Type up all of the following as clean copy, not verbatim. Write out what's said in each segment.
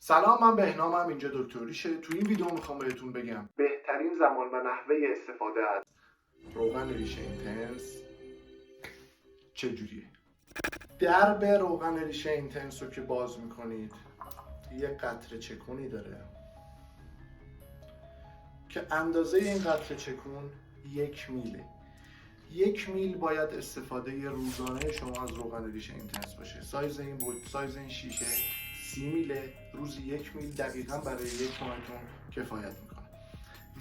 سلام، من بهنامم. اینجا دکتر ریشه. تو این ویدیو میخوام بهتون بگم بهترین زمان و نحوه استفاده از روغن ریشه اینتنس چجوریه. درب روغن ریشه اینتنس رو که باز میکنید یه قطره چکونی داره که اندازه این قطره چکون 1 میله. 1 میل باید استفاده روزانه شما از روغن ریشه اینتنس باشه. سایز این شیشه 30 میله. روزی 1 میل دقیقا برای 1 ماهتون کفایت میکنه.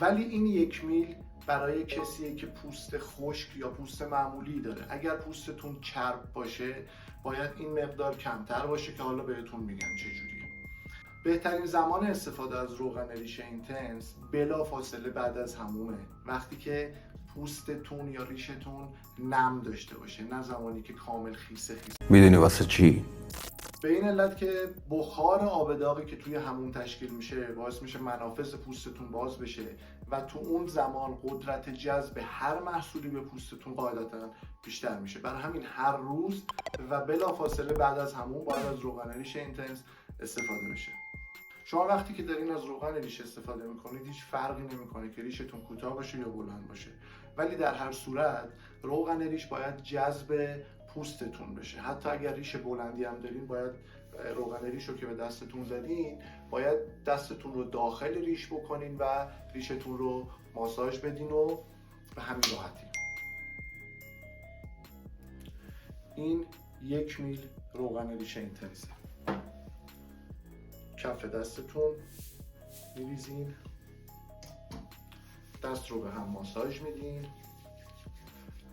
ولی این 1 میل برای کسیه که پوست خشک یا پوست معمولی داره. اگر پوستتون چرب باشه باید این مقدار کمتر باشه که حالا بهتون میگم چجوریه. بهترین زمان استفاده از روغن ریشه اینتنس بلا فاصله بعد از حمومه، وقتی که پوستتون یا ریشتون نم داشته باشه، نه زمانی که کامل خیسه. میدونی واسه چی؟ به این علت که بخار آب داغی که توی حموم تشکیل میشه باعث میشه منافذ پوستتون باز بشه و تو اون زمان قدرت جذب هر محصولی به پوستتون قاعدتا بیشتر میشه. برای همین هر روز و بلافاصله بعد از حموم باید از روغن ریشه اینتنس استفاده بشه. شما وقتی که دارین از روغن ریشه استفاده میکنید هیچ فرقی نمیکنه که ریشتون کوتاه باشه یا بلند باشه، ولی در هر صورت روغن ریش باید جذب پوستتون بشه. حتی اگر ریش بلندی هم دارین باید روغن ریش رو که به دستتون زدین باید دستتون رو داخل ریش بکنین و ریشتون رو ماساژ بدین و به همین راحتی. این 1 میل روغن ریشه اینتنسه. کف دستتون میریزین، دست رو به هم ماساژ میدین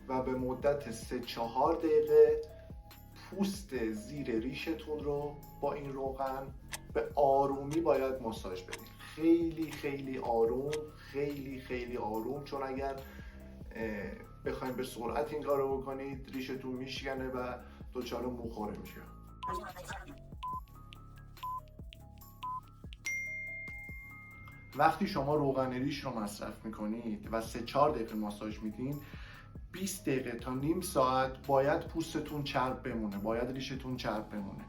و به مدت 3-4 دقیقه پوست زیر ریشتون رو با این روغن به آرومی باید ماساژ بدین. خیلی خیلی آروم، خیلی خیلی آروم، چون اگر بخواید به سرعت این کارو بکنید ریشتون میشکنه و دچار موخوره میشه. وقتی شما روغن ریش رو مصرف میکنید و 3-4 دقیقه ماساژ میدین، 20 دقیقه تا نیم ساعت باید پوستتون چرب بمونه، باید ریشتون چرب بمونه.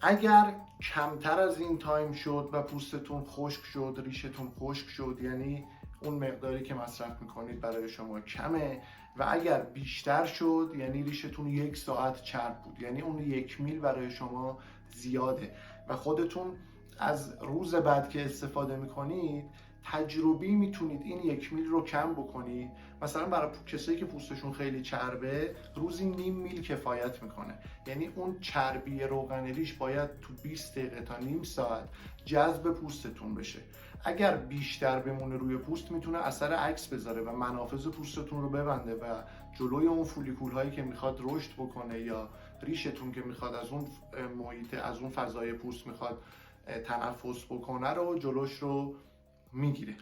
اگر کمتر از این تایم شد و پوستتون خشک شد، ریشتون خشک شد، یعنی اون مقداری که مصرف میکنید برای شما کمه. و اگر بیشتر شد یعنی ریشتون 1 ساعت چرب بود، یعنی اون 1 میل برای شما زیاده و خودتون از روز بعد که استفاده میکنید تجربی میتونید این 1 میل رو کم بکنید. مثلا برای کسایی که پوستشون خیلی چربه روزی نیم میل کفایت میکنه، یعنی اون چربی روغن ریش باید تو 20 دقیقه تا نیم ساعت جذب پوستتون بشه. اگر بیشتر بمونه روی پوست میتونه اثر عکس بذاره و منافذ پوستتون رو ببنده و جلوی اون فولیکول هایی که میخواد رشد بکنه یا ریشتون که میخواد از اون محیط، از اون فضای پوست میخواد تنفس بکنه رو جلوش رو میگیره.